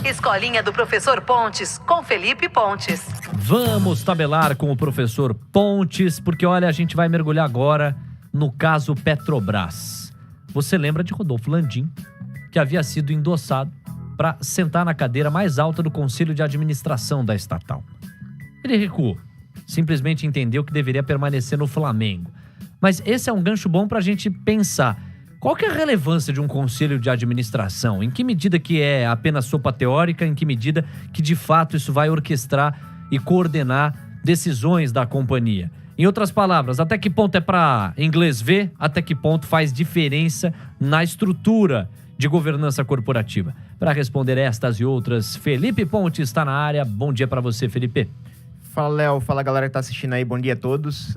Escolinha do Professor Pontes, com Felipe Pontes. Vamos tabelar com o professor Pontes, porque olha, a gente vai mergulhar agora no caso Petrobras. Você lembra de Rodolfo Landim, que havia sido endossado para sentar na cadeira mais alta do Conselho de Administração da estatal. Ele recuou, simplesmente entendeu que deveria permanecer no Flamengo. Mas esse é um gancho bom para a gente pensar. Qual que é a relevância de um conselho de administração? Em que medida que é apenas sopa teórica? Em que medida que de fato isso vai orquestrar e coordenar decisões da companhia? Em outras palavras, até que ponto é para inglês ver? Até que ponto faz diferença na estrutura de governança corporativa? Para responder estas e outras, Felipe Pontes está na área. Bom dia para você, Felipe. Fala, Léo. Fala, galera que está assistindo aí. Bom dia a todos.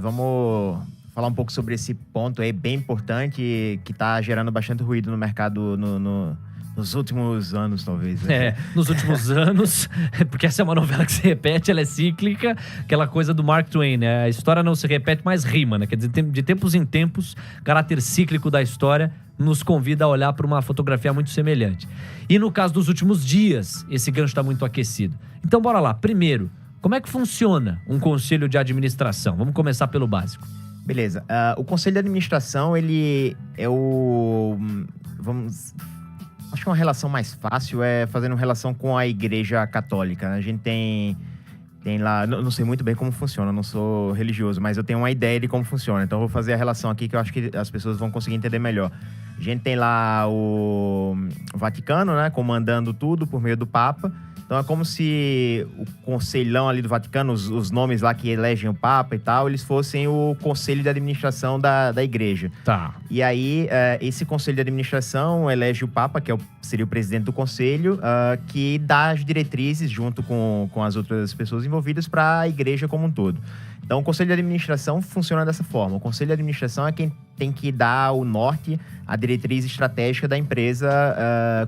Vamos falar um pouco sobre esse ponto aí bem importante que está gerando bastante ruído no mercado nos últimos anos, talvez. Né? Nos últimos anos, porque essa é uma novela que se repete, ela é cíclica, aquela coisa do Mark Twain, né? A história não se repete, mas rima, né? Quer dizer, de tempos em tempos, o caráter cíclico da história nos convida a olhar para uma fotografia muito semelhante. E no caso dos últimos dias, esse gancho está muito aquecido. Então, bora lá. Primeiro, como é que funciona um conselho de administração? Vamos começar pelo básico. Beleza. O conselho de administração, ele é o... Acho que uma relação mais fácil é fazendo relação com a Igreja Católica. A gente tem lá... Não sei muito bem como funciona, não sou religioso, mas eu tenho uma ideia de como funciona. Então, eu vou fazer a relação aqui que eu acho que as pessoas vão conseguir entender melhor. A gente tem lá o Vaticano, né? Comandando tudo por meio do Papa. Então, é como se o conselhão ali do Vaticano, os nomes lá que elegem o Papa e tal, eles fossem o conselho de administração da igreja. Tá. E aí, esse conselho de administração elege o Papa, que seria o presidente do conselho, que dá as diretrizes, junto com as outras pessoas envolvidas, para a igreja como um todo. Então, o conselho de administração funciona dessa forma. O conselho de administração é quem tem que dar o norte, a diretriz estratégica da empresa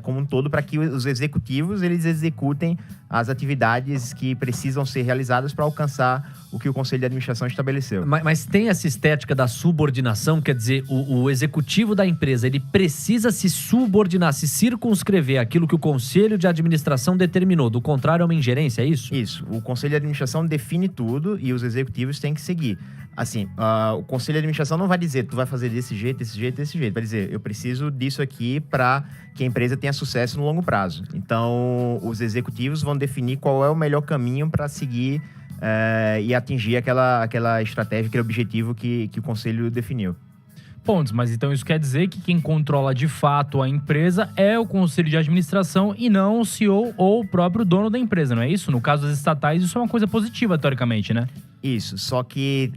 como um todo, para que os executivos eles executem as atividades que precisam ser realizadas para alcançar o que o conselho de administração estabeleceu. Mas tem essa estética da subordinação, quer dizer, o executivo da empresa, ele precisa se subordinar, se circunscrever àquilo que o conselho de administração determinou. Do contrário, é uma ingerência, é isso? Isso. O conselho de administração define tudo e os executivos têm que seguir. Assim, o conselho de administração não vai dizer, tu vai fazer desse jeito, desse jeito, desse jeito. Vai dizer, eu preciso disso aqui para que a empresa tenha sucesso no longo prazo. Então, os executivos vão definir qual é o melhor caminho para seguir e atingir aquela estratégia, aquele objetivo que o conselho definiu. Pontos, mas então isso quer dizer que quem controla de fato a empresa é o conselho de administração e não o CEO ou o próprio dono da empresa, não é isso? No caso das estatais, isso é uma coisa positiva, teoricamente, né? Isso, só que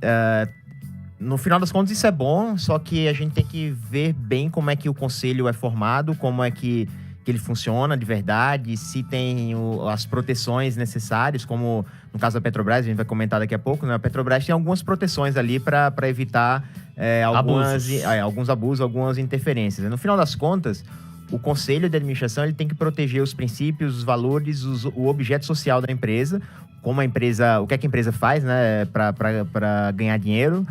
no final das contas isso é bom, só que a gente tem que ver bem como é que o conselho é formado, como é que ele funciona de verdade, se tem as proteções necessárias, como no caso da Petrobras, a gente vai comentar daqui a pouco, né? A Petrobras tem algumas proteções ali para evitar alguns abusos, algumas interferências. No final das contas, o conselho de administração ele tem que proteger os princípios, os valores, o objeto social da empresa, como a empresa, o que é que a empresa faz, né, para ganhar dinheiro,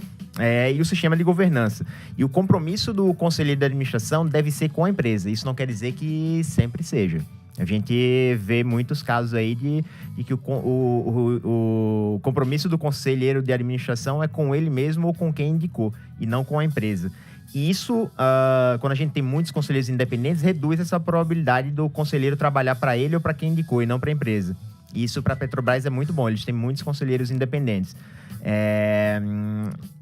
e o sistema de governança. E o compromisso do conselheiro de administração deve ser com a empresa. Isso não quer dizer que sempre seja. A gente vê muitos casos aí de que o compromisso do conselheiro de administração é com ele mesmo ou com quem indicou, e não com a empresa. E isso, quando a gente tem muitos conselheiros independentes, reduz essa probabilidade do conselheiro trabalhar para ele ou para quem indicou e não para a empresa. E isso para a Petrobras é muito bom, eles têm muitos conselheiros independentes.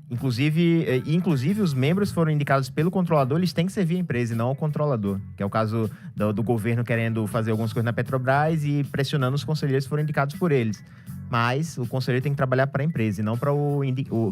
Inclusive, os membros foram indicados pelo controlador, eles têm que servir a empresa e não ao controlador, que é o caso do governo querendo fazer algumas coisas na Petrobras e pressionando os conselheiros que foram indicados por eles. Mas o conselheiro tem que trabalhar para a empresa e não para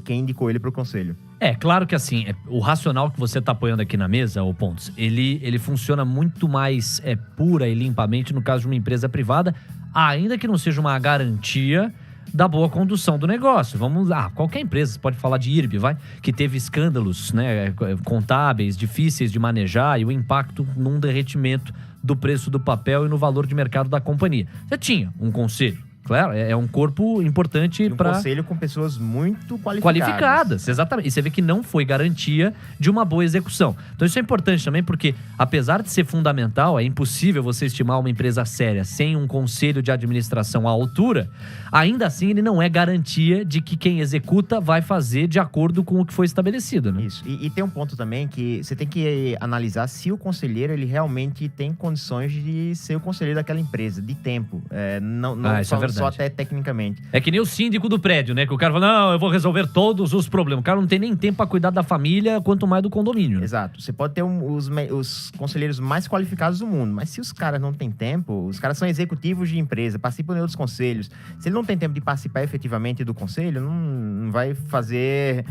quem indicou ele para o conselho. Claro que assim, o racional que você está apoiando aqui na mesa, ô Pontes, ele funciona muito mais pura e limpamente no caso de uma empresa privada, ainda que não seja uma garantia da boa condução do negócio. Vamos lá, qualquer empresa, você pode falar de IRB, que teve escândalos, né, contábeis, difíceis de manejar e o impacto num derretimento do preço do papel e no valor de mercado da companhia. Você tinha um conselho, Claro, é um corpo importante E um para conselho com pessoas muito qualificadas, exatamente. E você vê que não foi garantia de uma boa execução. Então isso é importante também porque, apesar de ser fundamental, é impossível você estimar uma empresa séria sem um conselho de administração à altura, ainda assim ele não é garantia de que quem executa vai fazer de acordo com o que foi estabelecido, né? Isso. E tem um ponto também que você tem que analisar se o conselheiro ele realmente tem condições de ser o conselheiro daquela empresa, de tempo. Não isso é verdade. só até tecnicamente. É que nem o síndico do prédio, né? Que o cara fala, não, eu vou resolver todos os problemas. O cara não tem nem tempo pra cuidar da família, quanto mais do condomínio. Né? Exato. Você pode ter os conselheiros mais qualificados do mundo, mas se os caras não têm tempo, os caras são executivos de empresa, participam de outros conselhos. Se ele não tem tempo de participar efetivamente do conselho, não vai fazer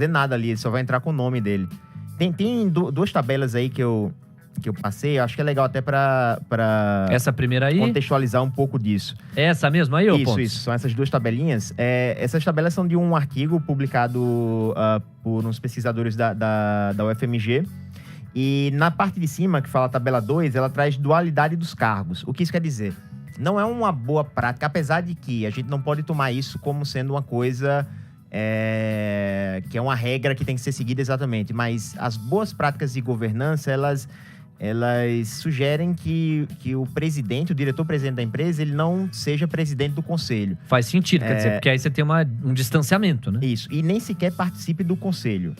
nada ali, ele só vai entrar com o nome dele. Tem duas tabelas aí que eu passei, eu acho que é legal até pra Essa primeira aí? contextualizar um pouco disso. É essa mesmo aí, ô Pontes? Isso. São essas duas tabelinhas. Essas tabelas são de um artigo publicado por uns pesquisadores da UFMG. E na parte de cima, que fala a tabela 2, ela traz dualidade dos cargos. O que isso quer dizer? Não é uma boa prática, apesar de que a gente não pode tomar isso como sendo uma coisa... que é uma regra que tem que ser seguida exatamente. Mas as boas práticas de governança, elas sugerem que o presidente, o diretor-presidente da empresa, ele não seja presidente do conselho. Faz sentido, quer dizer, porque aí você tem um distanciamento, né? Isso, e nem sequer participe do conselho.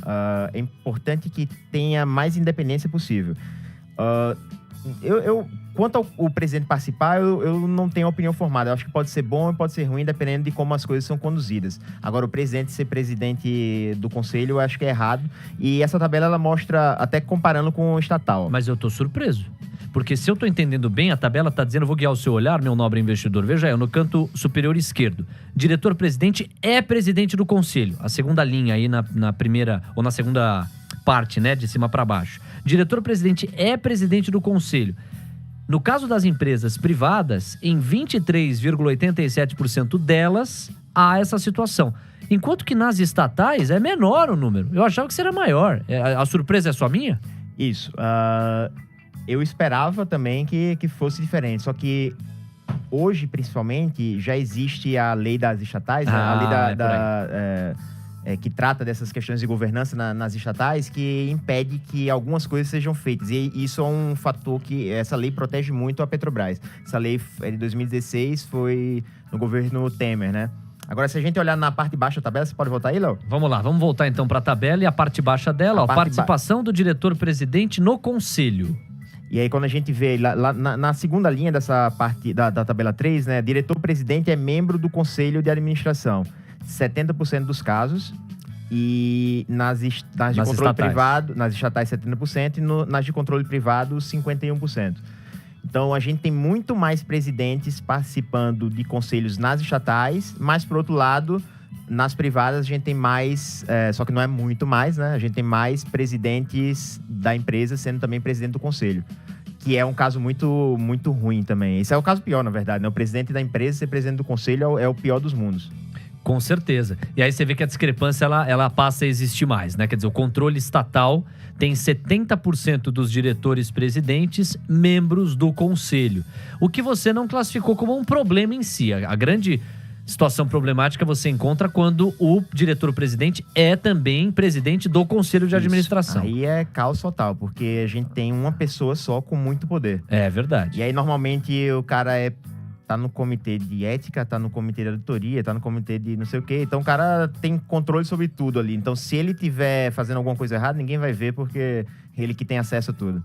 É importante que tenha mais independência possível. Quanto ao presidente participar, eu não tenho opinião formada. Eu acho que pode ser bom e pode ser ruim, dependendo de como as coisas são conduzidas. Agora, o presidente ser presidente do conselho, eu acho que é errado. E essa tabela, ela mostra, até comparando com o estatal. Mas eu tô surpreso. Porque se eu tô entendendo bem, a tabela tá dizendo, eu vou guiar o seu olhar, meu nobre investidor. Veja aí, no canto superior esquerdo. Diretor-presidente é presidente do conselho. A segunda linha aí na primeira, ou na segunda parte, né, de cima para baixo. Diretor-presidente é presidente do conselho. No caso das empresas privadas, em 23,87% delas, há essa situação. Enquanto que nas estatais é menor o número. Eu achava que seria maior. A surpresa é só minha? Isso. Eu esperava também que fosse diferente. Só que hoje, principalmente, já existe a lei das estatais, a lei que trata dessas questões de governança nas estatais, que impede que algumas coisas sejam feitas. E isso é um fator que essa lei protege muito a Petrobras. Essa lei é de 2016, foi no governo Temer, né? Agora, se a gente olhar na parte de baixo da tabela, você pode voltar aí, Léo? Vamos lá, vamos voltar então para a tabela e a parte baixa dela, participação do diretor-presidente no conselho. E aí, quando a gente vê lá na segunda linha dessa parte da tabela 3, né? Diretor-presidente é membro do conselho de administração. 70% dos casos, e nas de controle estatais. privado, nas estatais 70%, e nas de controle privado 51%. Então a gente tem muito mais presidentes participando de conselhos nas estatais, mas por outro lado, nas privadas a gente tem mais, só que não é muito mais, né? A gente tem mais presidentes da empresa sendo também presidente do conselho. Que é um caso muito, muito ruim também. Esse é o caso pior, na verdade, né? O presidente da empresa ser presidente do conselho é o pior dos mundos. Com certeza. E aí você vê que a discrepância, ela passa a existir mais, né? Quer dizer, o controle estatal tem 70% dos diretores-presidentes membros do conselho. O que você não classificou como um problema em si. A grande situação problemática você encontra quando o diretor-presidente é também presidente do conselho de administração. Aí é caos total, porque a gente tem uma pessoa só com muito poder. É verdade. E aí, normalmente, o cara tá no comitê de ética, tá no comitê de auditoria, tá no comitê de não sei o quê. Então, o cara tem controle sobre tudo ali. Então, se ele tiver fazendo alguma coisa errada, ninguém vai ver, porque ele que tem acesso a tudo.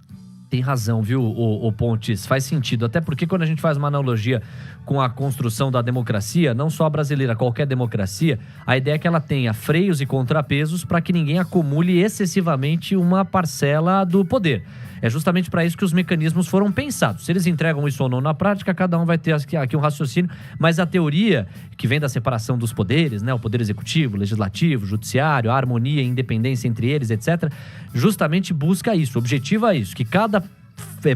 Tem razão, viu, o Pontes? Faz sentido. Até porque quando a gente faz uma analogia com a construção da democracia, não só a brasileira, qualquer democracia, a ideia é que ela tenha freios e contrapesos para que ninguém acumule excessivamente uma parcela do poder. É justamente para isso que os mecanismos foram pensados. Se eles entregam isso ou não na prática, cada um vai ter aqui um raciocínio, mas a teoria que vem da separação dos poderes, né, o poder executivo, legislativo, judiciário, a harmonia e independência entre eles, etc., justamente busca isso, objetiva isso, que cada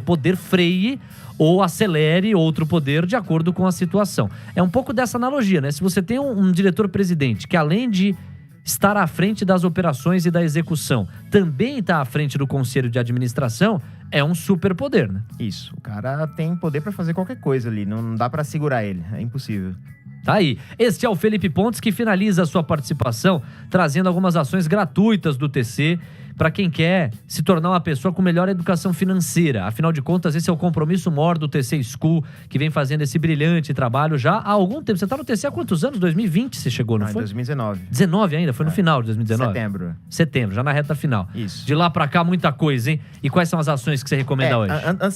poder freie ou acelere outro poder de acordo com a situação. É um pouco dessa analogia, né? Se você tem um diretor-presidente que, além de estar à frente das operações e da execução, também está à frente do conselho de administração, é um superpoder, né? Isso. O cara tem poder pra fazer qualquer coisa ali. Não dá pra segurar ele. É impossível. Tá aí. Este é o Felipe Pontes, que finaliza a sua participação trazendo algumas ações gratuitas do TC para quem quer se tornar uma pessoa com melhor educação financeira. Afinal de contas, esse é o compromisso maior do TC School, que vem fazendo esse brilhante trabalho já há algum tempo. Você tá no TC há quantos anos? 2020 você chegou, não Em foi? 2019. 19 ainda? Foi no final de 2019? Setembro. Setembro, já na reta final. Isso. De lá pra cá, muita coisa, hein? E quais são as ações que você recomenda hoje?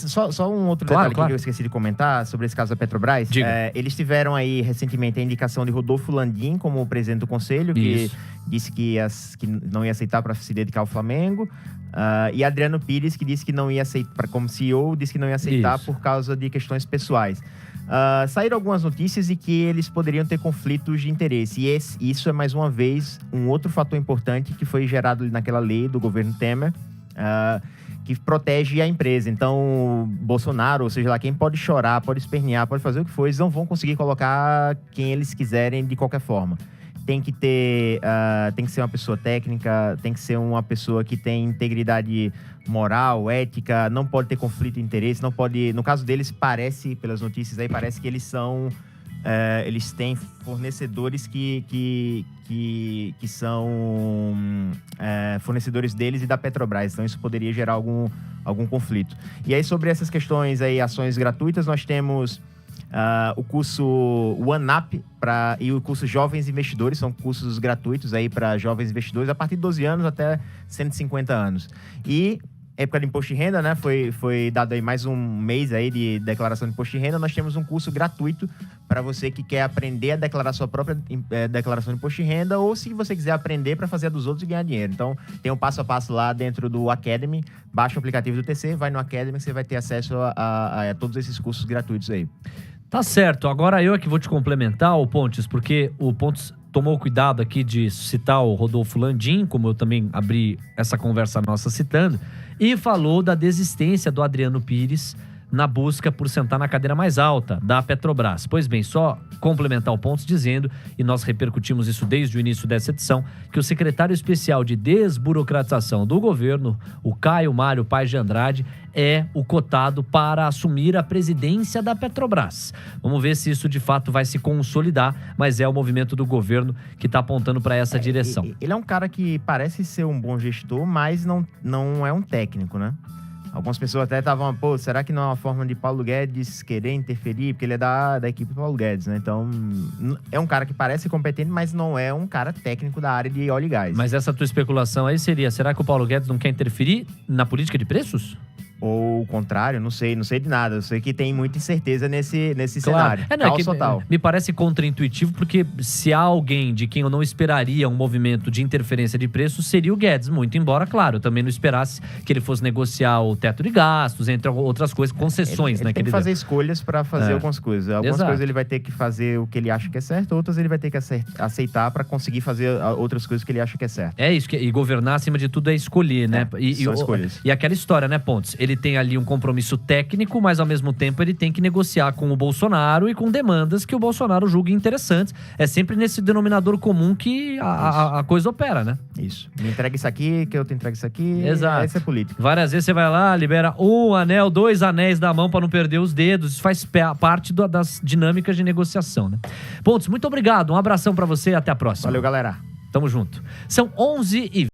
Só um outro Claro, detalhe claro. que eu esqueci de comentar sobre esse caso da Petrobras. Diga. Eles tiveram aí recentemente a indicação de Rodolfo Landim como presidente do conselho, que Isso. disse que não ia aceitar para se dedicar ao Flamengo. E Adriano Pires, que disse que não ia aceitar, como CEO, disse que não ia aceitar Isso. por causa de questões pessoais. Saíram algumas notícias de que eles poderiam ter conflitos de interesse. E isso é, mais uma vez, um outro fator importante que foi gerado ali naquela lei do governo Temer, que protege a empresa. Então, Bolsonaro, ou seja lá, quem pode chorar, pode espernear, pode fazer o que for, eles não vão conseguir colocar quem eles quiserem de qualquer forma. Tem que ser uma pessoa técnica, tem que ser uma pessoa que tem integridade moral, ética, não pode ter conflito de interesse, não pode... No caso deles, parece, pelas notícias aí, parece que eles são... eles têm fornecedores que são fornecedores deles e da Petrobras. Então, isso poderia gerar algum conflito. E aí, sobre essas questões aí, ações gratuitas, nós temos... o curso OneUp e o curso Jovens Investidores, são cursos gratuitos aí para jovens investidores a partir de 12 anos até 150 anos. E época de imposto de renda, né? Foi dado aí mais um mês aí de declaração de imposto de renda. Nós temos um curso gratuito para você que quer aprender a declarar sua própria declaração de imposto de renda, ou se você quiser aprender para fazer a dos outros e ganhar dinheiro. Então, tem um passo a passo lá dentro do Academy. Baixa o aplicativo do TC, vai no Academy que você vai ter acesso a todos esses cursos gratuitos aí. Tá certo. Agora eu é que vou te complementar, ô Pontes, porque o Pontes tomou cuidado aqui de citar o Rodolfo Landim, como eu também abri essa conversa nossa citando, e falou da desistência do Adriano Pires na busca por sentar na cadeira mais alta da Petrobras. Pois bem, só complementar o Pontes dizendo, e nós repercutimos isso desde o início dessa edição, que o secretário especial de desburocratização do governo, o Caio Mário Paes de Andrade, é o cotado para assumir a presidência da Petrobras. Vamos ver se isso de fato vai se consolidar, mas é o movimento do governo que está apontando para essa direção. Ele é um cara que parece ser um bom gestor, mas não é um técnico, né? Algumas pessoas até estavam, será que não é uma forma de Paulo Guedes querer interferir? Porque ele é da equipe do Paulo Guedes, né? Então, é um cara que parece competente, mas não é um cara técnico da área de óleo e gás. Mas essa tua especulação aí seria, será que o Paulo Guedes não quer interferir na política de preços? Ou o contrário, não sei de nada. Eu sei que tem muita incerteza nesse Claro. cenário. Caos total. Me parece contraintuitivo, porque se há alguém de quem eu não esperaria um movimento de interferência de preços, seria o Guedes. Muito embora, claro, eu também não esperasse que ele fosse negociar o teto de gastos, entre outras coisas, concessões, ele né? tem que fazer escolhas para fazer algumas coisas. Algumas Exato. coisas ele vai ter que fazer o que ele acha que é certo, outras ele vai ter que aceitar para conseguir fazer outras coisas que ele acha que é certo. É isso, e governar, acima de tudo, é escolher, né? São escolhas. E aquela história, né, Pontes? Ele tem ali um compromisso técnico, mas ao mesmo tempo ele tem que negociar com o Bolsonaro e com demandas que o Bolsonaro julga interessantes. É sempre nesse denominador comum que a coisa opera, né? Isso. Me entrega isso aqui, que eu te entrego isso aqui. Exato. Essa é política. Várias vezes você vai lá, libera um anel, 2 anéis da mão para não perder os dedos. Isso faz parte das dinâmicas de negociação, né? Pontes, muito obrigado. Um abração para você e até a próxima. Valeu, galera. Tamo junto. São 11h20.